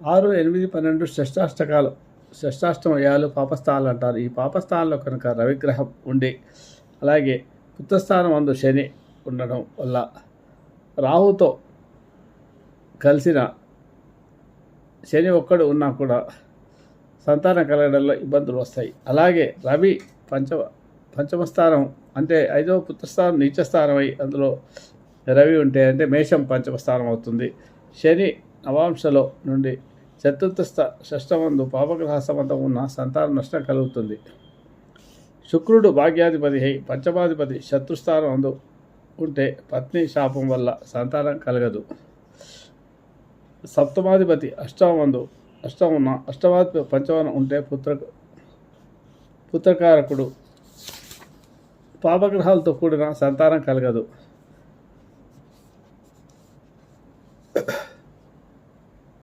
6, 8, 12 షష్టాష్టకాలు, షష్టాష్టమయాలు పాపస్థానాలు అంటారు. ఈ పాపస్థానంలో కనుక రవిగ్రహం ఉండి అలాగే పుత్రస్థానం అందు శని ఉండడం వల్ల రాహుతో కలిసిన శని ఒక్కడు ఉన్నా కూడా సంతానం కలగడంలో ఇబ్బందులు వస్తాయి. అలాగే రవి పంచమస్థానం అంటే 5వ పుత్రస్థానం నీచస్థానం అయి అందులో రవి ఉంటే అంటే మేషం పంచమస్థానం అవుతుంది. శని నవాంశలో నుండి చతుర్థ షష్టమందు పాపగ్రహ సంబంధం ఉన్న సంతాన నష్టం కలుగుతుంది. శుక్రుడు భాగ్యాధిపతి అయి పంచమాధిపతి శత్రుస్థానం అందు ఉంటే పత్ని శాపం వల్ల సంతానం కలగదు. సప్తమాధిపతి అష్టమాధిపతి పంచమం ఉంటే పుత్రకారకుడు పాపగ్రహాలతో కూడిన సంతానం కలగదు.